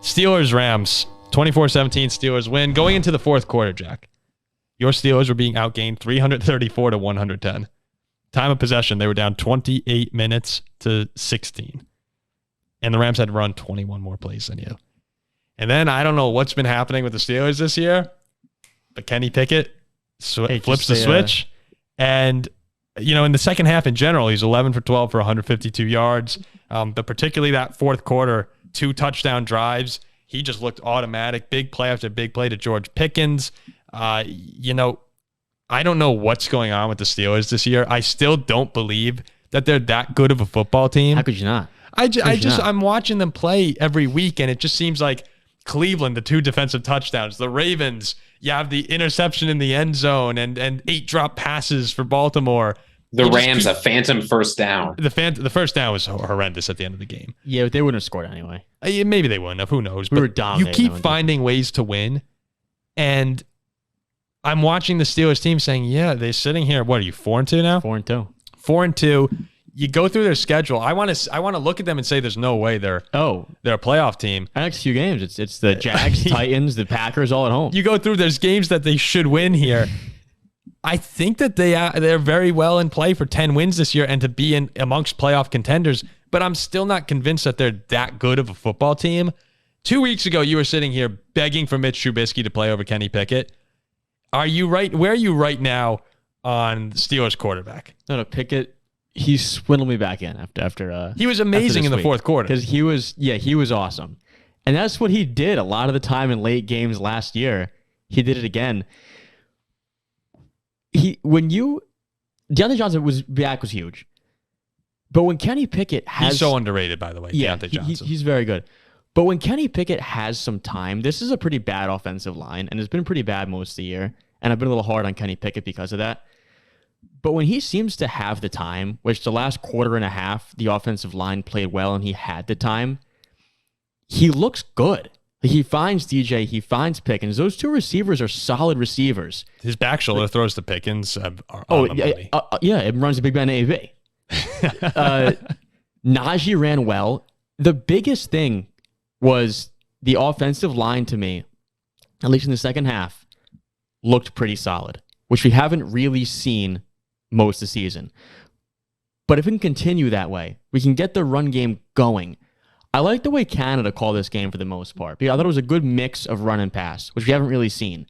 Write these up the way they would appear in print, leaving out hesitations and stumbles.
Steelers-Rams, 24-17 Steelers win. Going into the fourth quarter, Jack, your Steelers were being outgained 334 to 110. Time of possession, they were down 28 minutes to 16. And the Rams had run 21 more plays than you. And then I don't know what's been happening with the Steelers this year, but Kenny Pickett flips the switch. And, in the second half in general, he's 11 for 12 for 152 yards. But particularly that fourth quarter, 2 touchdown drives. He just looked automatic. Big play after big play to George Pickens. I don't know what's going on with the Steelers this year. I still don't believe that they're that good of a football team. How could you not? I'm watching them play every week, and it just seems like Cleveland, the 2 defensive touchdowns. The Ravens, you have the interception in the end zone and 8 drop passes for Baltimore. The Rams, a phantom first down. The first down was horrendous at the end of the game. Yeah, but they wouldn't have scored anyway. Maybe they wouldn't have. Who knows? We were dominating. You keep finding ways to win, and I'm watching the Steelers team saying, yeah, they're sitting here. What are you, 4-2 now? 4-2. 4-2. You go through their schedule. I want to look at them and say there's no way they're a playoff team. The next few games, it's the Jags, Titans, the Packers, all at home. You go through. There's games that they should win here. I think that they're very well in play for 10 wins this year and to be in amongst playoff contenders. But I'm still not convinced that they're that good of a football team. 2 weeks ago, you were sitting here begging for Mitch Trubisky to play over Kenny Pickett. Are you right? Where are you right now on the Steelers quarterback? No, Pickett. He swindled me back in after he was amazing in the fourth quarter because he was awesome, and that's what he did a lot of the time in late games last year. He did it again. Deontay Johnson was huge, but when Kenny Pickett he's so underrated, by the way. Yeah, Deontay Johnson. He's very good, but when Kenny Pickett has some time, this is a pretty bad offensive line, and it's been pretty bad most of the year. And I've been a little hard on Kenny Pickett because of that. But when he seems to have the time, which the last quarter and a half, the offensive line played well and he had the time, he looks good. He finds DJ, he finds Pickens. Those 2 receivers are solid receivers. His back shoulder throws to Pickens are on the money. It runs a Big Ben AV. Najee ran well. The biggest thing was the offensive line to me, at least in the second half, looked pretty solid, which we haven't really seen most of the season. But if we can continue that way, we can get the run game going. I like the way Canada called this game for the most part, because I thought it was a good mix of run and pass, which we haven't really seen.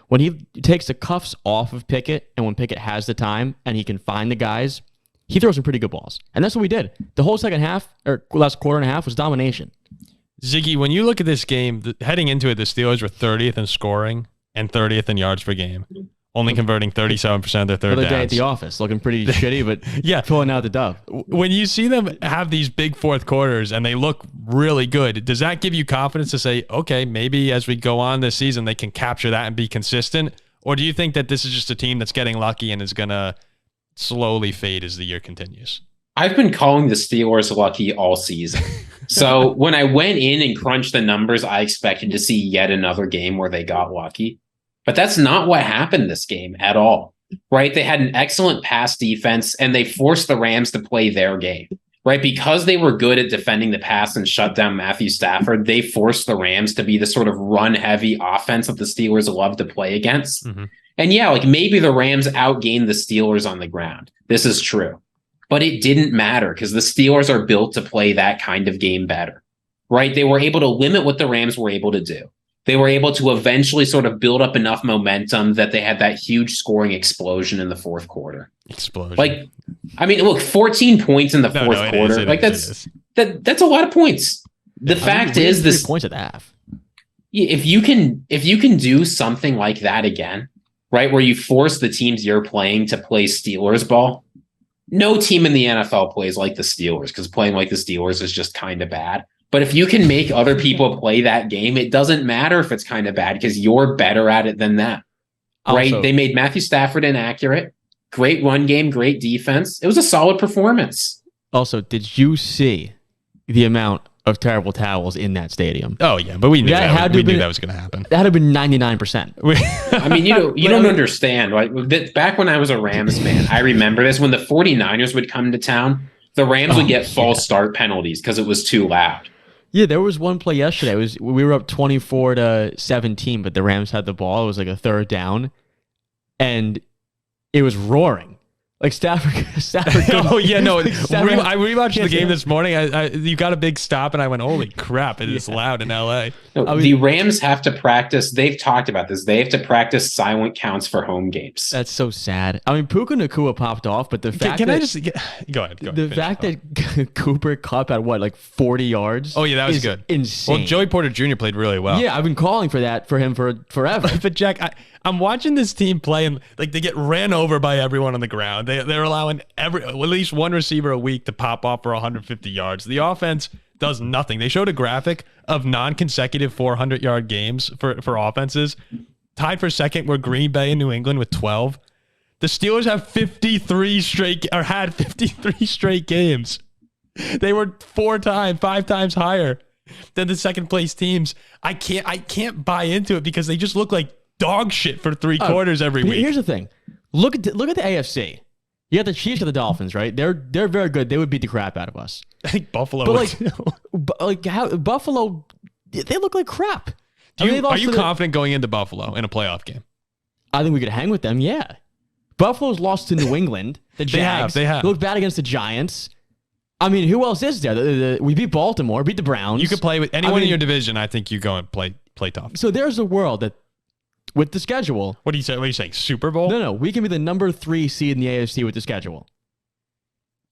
When he takes the cuffs off of Pickett and when Pickett has the time and he can find the guys, he throws some pretty good balls. And that's what we did. The whole second half, or last quarter and a half, was domination. Ziggy, when you look at this game, heading into it, the Steelers were 30th in scoring and 30th in yards per game. Only converting 37% of their third downs. Another day at the office, looking pretty shitty, but yeah, pulling out the dub. When you see them have these big fourth quarters and they look really good, does that give you confidence to say, okay, maybe as we go on this season, they can capture that and be consistent? Or do you think that this is just a team that's getting lucky and is going to slowly fade as the year continues? I've been calling the Steelers lucky all season. So when I went in and crunched the numbers, I expected to see yet another game where they got lucky. But that's not what happened this game at all, right? They had an excellent pass defense, and they forced the Rams to play their game, right? Because they were good at defending the pass and shut down Matthew Stafford, they forced the Rams to be the sort of run-heavy offense that the Steelers love to play against. Mm-hmm. And yeah, like maybe the Rams outgained the Steelers on the ground. This is true. But it didn't matter because the Steelers are built to play that kind of game better, right? They were able to limit what the Rams were able to do. They were able to eventually sort of build up enough momentum that they had that huge scoring explosion in the fourth quarter. Explosion. Like, I mean, look, 14 points in the fourth quarter. That's a lot of points. The fact is, this 3 points at the half. If you can do something like that again, right, where you force the teams you're playing to play Steelers ball, no team in the NFL plays like the Steelers because playing like the Steelers is just kind of bad. But if you can make other people play that game, it doesn't matter if it's kind of bad because you're better at it than them, right? Also, they made Matthew Stafford inaccurate. Great run game, great defense. It was a solid performance. Also, did you see the amount of terrible towels in that stadium? Oh, yeah, but we knew that was going to happen. That had been 99%. I mean, you don't understand. Right? Back when I was a Rams fan, I remember this. When the 49ers would come to town, the Rams would get false start penalties because it was too loud. Yeah, there was one play yesterday. We were up 24-17, but the Rams had the ball. It was like a third down, and it was roaring. Like Stafford. Oh yeah, no. I rewatched the game Yeah. this morning. You got a big stop, and I went, "Holy crap! It is loud in LA." No, the Rams have to practice. They've talked about this. They have to practice silent counts for home games. That's so sad. I mean, Puka Nacua popped off, but the fact Can that I just go ahead? the fact that Cooper Kupp had like 40 yards. Oh yeah, that was is good. Insane. Well, Joey Porter Jr. played really well. Yeah, I've been calling for that for him for forever. But Jack, I'm watching this team play, and like they get ran over by everyone on the ground. They're allowing at least one receiver a week to pop off for 150 yards. The offense does nothing. They showed a graphic of non-consecutive 400-yard games for offenses. Tied for second were Green Bay and New England with 12. The Steelers have 53 straight games. They were 5 times higher than the second place teams. I can't buy into it because they just look like dog shit for 3 quarters every week. Here's the thing. Look at the AFC. You got the Chiefs and the Dolphins, right? They're very good. They would beat the crap out of us. I think Buffalo But would. how Buffalo, they look like crap. Are you confident going into Buffalo in a playoff game? I think we could hang with them. Yeah. Buffalo's lost to New England. The Jags. They have. They look bad against the Giants. I mean, who else is there? We beat Baltimore, beat the Browns. You could play with anyone in your division. I think you go and play tough. So there's a world that with the schedule. What are you saying? Super Bowl? No. We can be the number 3 seed in the AFC with the schedule.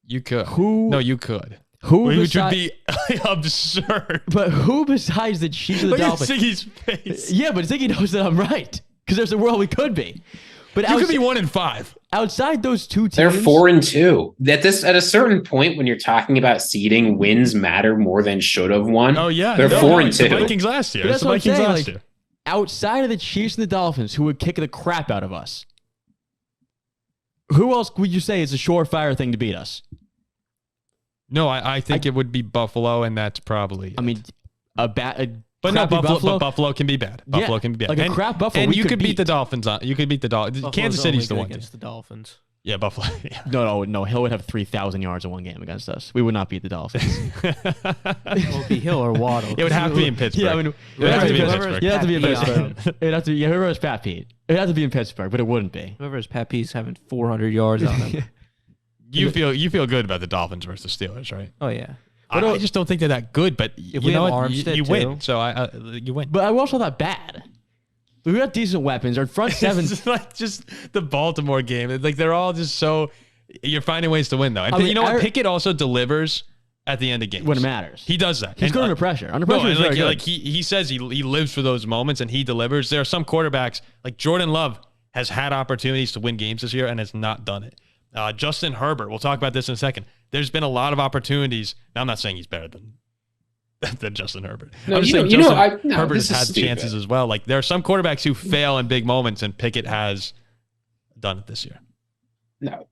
You could. Who? No, you could. Which would be absurd. But who besides the Chiefs and the Look at Dolphins? Ziggy's face. Yeah, but Ziggy knows that I'm right because there's a world we could be. But You could be 1-5. outside those two teams. They're 4-2. At a certain point, when you're talking about seeding, wins matter more than should have won. Oh yeah, they're 4-2. The Vikings last year. But It's that's the what I'm Vikings saying, last like, year. outside of the Chiefs and the Dolphins, who would kick the crap out of us, who else would you say is a surefire thing to beat us? No, I think it would be Buffalo, and that's probably. I mean, but Buffalo can be bad. Buffalo can be bad. Like a crap Buffalo, and we you could could beat beat. the Dolphins. You could beat the Dolphins. Buffalo's Kansas City's the only one. good against the Dolphins. Yeah, Buffalo. Yeah. No. Hill would have 3,000 yards in one game against us. We would not beat the Dolphins. It would be Hill or Waddle. It would have to be in Pittsburgh. Yeah, I mean, it would have to be in Pittsburgh. It would have to be in Pat Pittsburgh. Pete It would have to be whoever is Pat Pete. It would have to be in Pittsburgh, but it wouldn't be. Whoever is Pat Pete's having 400 yards on him. You feel good about the Dolphins versus Steelers, right? Oh yeah. I just don't think they're that good. But If you we know have what? Armstead You win. too. So you win. But I'm also not bad. We got decent weapons. Our front seven. It's like just the Baltimore game. Like they're all just so. You're finding ways to win though. And I mean, you know what? Pickett also delivers at the end of games when it matters. He does that. He's And, good under pressure. Under No, pressure, and he's very good. like he says he lives for those moments and he delivers. There are some quarterbacks like Jordan Love has had opportunities to win games this year and has not done it. Justin Herbert, we'll talk about this in a second. There's been a lot of opportunities. Now I'm not saying he's better than Justin Herbert. No, I'm just you saying know, Justin no, Herbert this has is had stupid. chances as well. Like there are some quarterbacks who fail in big moments and Pickett has done it this year. No.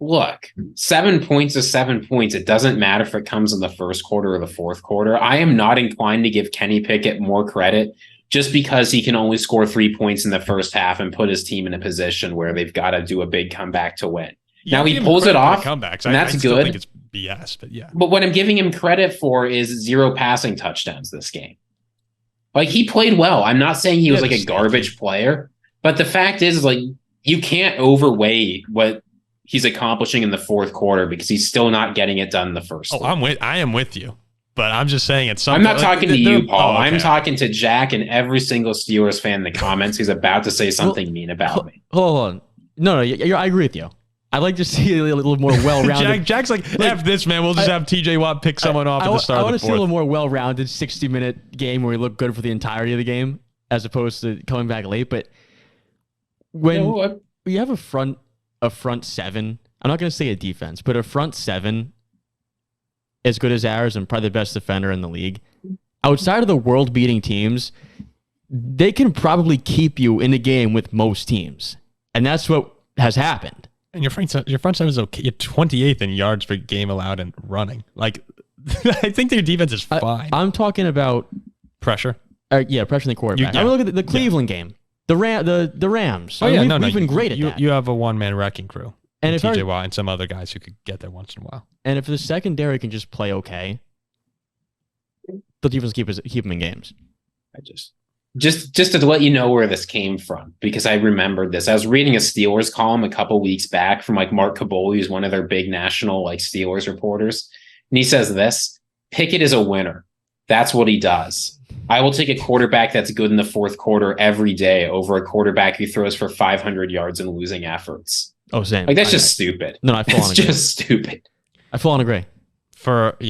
Look, 7 points is 7 points. It doesn't matter if it comes in the first quarter or the fourth quarter. I am not inclined to give Kenny Pickett more credit just because he can only score 3 points in the first half and put his team in a position where they've got to do a big comeback to win. Now he pulls it off, comebacks. and that's I still good. think it's BS, but yeah. But what I'm giving him credit for is 0 passing touchdowns this game. Like he played well. I'm not saying he was Yeah, like a just- garbage player, but the fact is like you can't overweigh what he's accomplishing in the fourth quarter because he's still not getting it done in the first. Oh, three. I am with you, but I'm just saying it's something. I'm not talking to you, Paul. Okay. I'm talking to Jack and every single Steelers fan in the comments who's about to say something mean about me. Hold on. No, I agree with you. I'd like to see a little more well-rounded. Jack's like, F this, man. We'll just have TJ Watt pick someone off at the start I of want the to see a little fourth. more well-rounded 60-minute game where we look good for the entirety of the game as opposed to coming back late. But when you have a front seven, I'm not going to say a defense, but a front seven as good as ours and probably the best defender in the league, outside of the world-beating teams, they can probably keep you in the game with most teams. And that's what has happened. And your front seven is okay. You're 28th in yards per game allowed and running. Like, I think their defense is fine. I'm talking about Pressure. Pressuring the quarterback. I'm looking at the Cleveland game, the Rams. Oh, yeah, we've been great at that. You have a one-man wrecking crew. And And if TJ Watt and some other guys who could get there once in a while. And if the secondary can just play okay, The defense keep him in games. I just to let you know where this came from, because I remembered this. I was reading a Steelers column a couple weeks back from like Mark Caboli, who's one of their big national like Steelers reporters. And he says this: Pickett is a winner. That's what he does. I will take a quarterback that's good in the fourth quarter every day over a quarterback who throws for 500 yards in losing efforts. Oh, same. Like, that's just stupid. No, I full on It's agree. just stupid. I full on agree. For the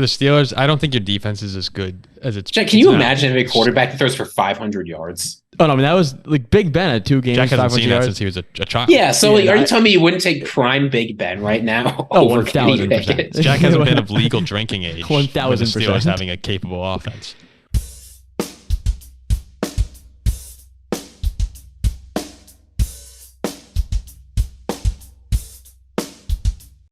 Steelers, I don't think your defense is as good as it's. Jack, can you imagine having a quarterback that throws for 500 yards? Oh, no, I mean, that was like Big Ben at 2 games, Jack hasn't 500 seen that yards. since he was a child. Yeah, so like, Yeah, are you telling me you wouldn't take prime Big Ben right now Oh, over Kenny 1000%. Pickett? Jack hasn't been of legal drinking age. 1000%. with the Steelers having a capable offense.